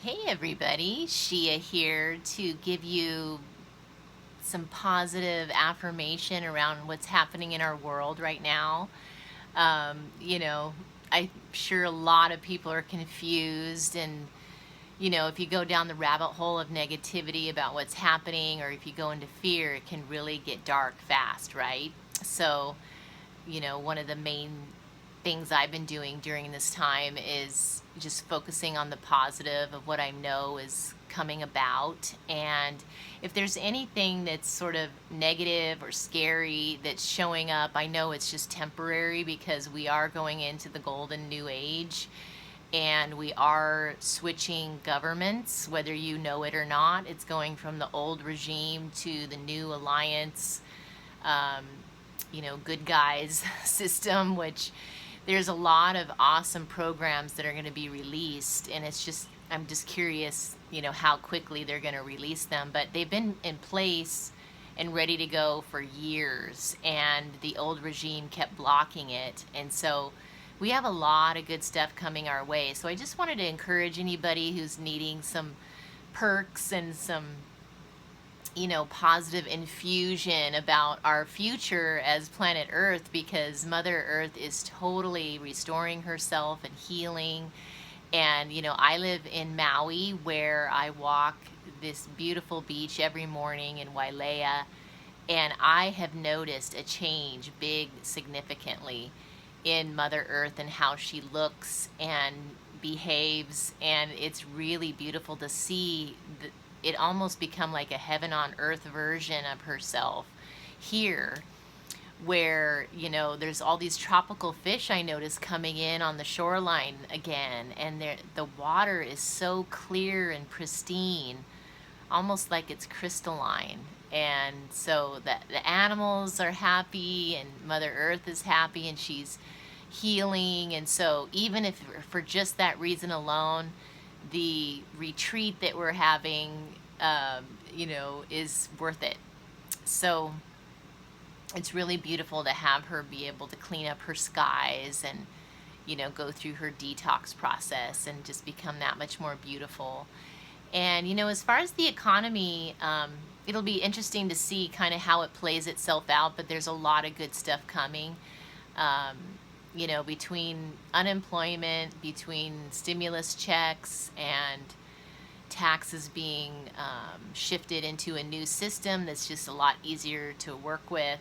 Hey everybody, Sheea here to give you some positive affirmation around what's happening in our world right now. Um, you know, I'm sure a lot of people are confused, and if you go down the rabbit hole of negativity about what's happening, or if you go into fear, it can really get dark fast, right? So, one of the main things I've been doing during this time is just focusing on the positive of what I know is coming about. And if there's anything that's sort of negative or scary that's showing up, I know it's just temporary because we are going into the golden new age and we are switching governments, whether you know it or not. It's going from the old regime to the new alliance, um, good guys system, which there's a lot of awesome programs that are going to be released, and I'm just curious, how quickly they're going to release them. But they've been in place and ready to go for years, and the old regime kept blocking it. And so we have a lot of good stuff coming our way. So I just wanted to encourage anybody who's needing some perks and some positive infusion about our future as planet Earth, because Mother Earth is totally restoring herself and healing. And, I live in Maui, where I walk this beautiful beach every morning in Wailea, and I have noticed a change, big, significantly, in Mother Earth and how she looks and behaves. And it's really beautiful to see it almost become like a heaven on earth version of herself here, where there's all these tropical fish I notice coming in on the shoreline again, and the water is so clear and pristine, almost like it's crystalline. And so the animals are happy, and Mother Earth is happy, and she's healing. And so even if for just that reason alone, the retreat that we're having, is worth it. So it's really beautiful to have her be able to clean up her skies and, go through her detox process and just become that much more beautiful. And, as far as the economy, it'll be interesting to see kind of how it plays itself out, but there's a lot of good stuff coming. Between unemployment, between stimulus checks, and taxes being shifted into a new system that's just a lot easier to work with.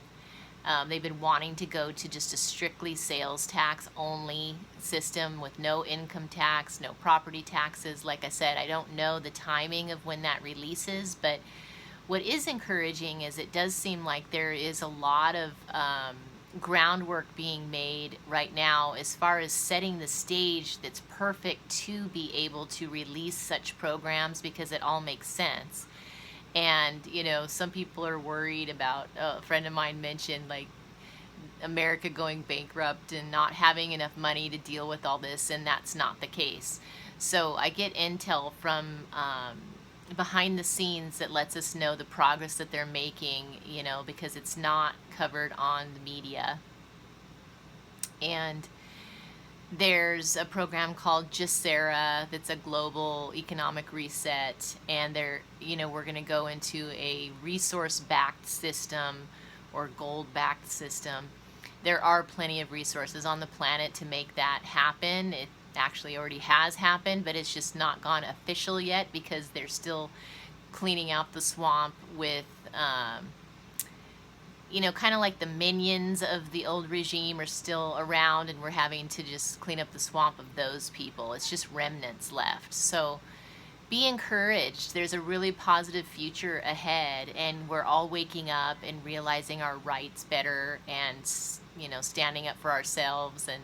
They've been wanting to go to just a strictly sales tax only system with no income tax, no property taxes. Like I said, I don't know the timing of when that releases, but what is encouraging is it does seem like there is a lot of groundwork being made right now as far as setting the stage that's perfect to be able to release such programs, because it all makes sense. And some people are worried about, a friend of mine mentioned, like, America going bankrupt and not having enough money to deal with all this, and that's not the case. So I get intel from behind the scenes that lets us know the progress that they're making, because it's not covered on the media. And there's a program called Sarah that's a global economic reset, and we're going to go into a resource-backed system or gold-backed system. There are plenty of resources on the planet to make that happen. It actually already has happened, but it's just not gone official yet because they're still cleaning out the swamp with kind of like the minions of the old regime are still around, and we're having to just clean up the swamp of those people. It's just remnants left. So be encouraged. There's a really positive future ahead, and we're all waking up and realizing our rights better, and standing up for ourselves. And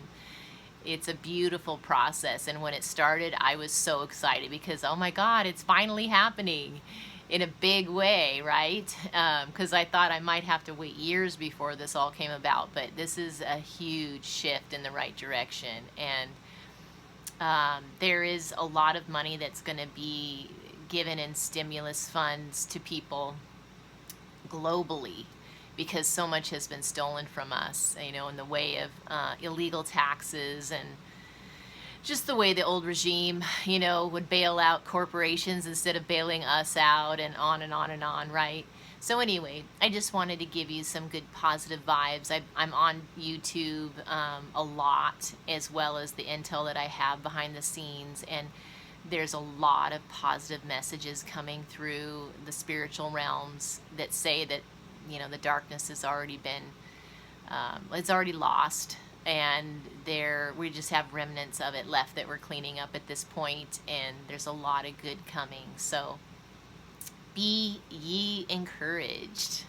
it's a beautiful process. And when it started, I was so excited because, oh my God, it's finally happening in a big way, right? Because I thought I might have to wait years before this all came about, but this is a huge shift in the right direction. And there is a lot of money that's going to be given in stimulus funds to people globally, because so much has been stolen from us, in the way of illegal taxes and just the way the old regime, you know, would bail out corporations instead of bailing us out, and on and on and on, right? So anyway, I just wanted to give you some good positive vibes. I'm on YouTube a lot, as well as the intel that I have behind the scenes, and there's a lot of positive messages coming through the spiritual realms that say that, you know, the darkness has already been, it's already lost, and we just have remnants of it left that we're cleaning up at this point, and there's a lot of good coming. So be ye encouraged.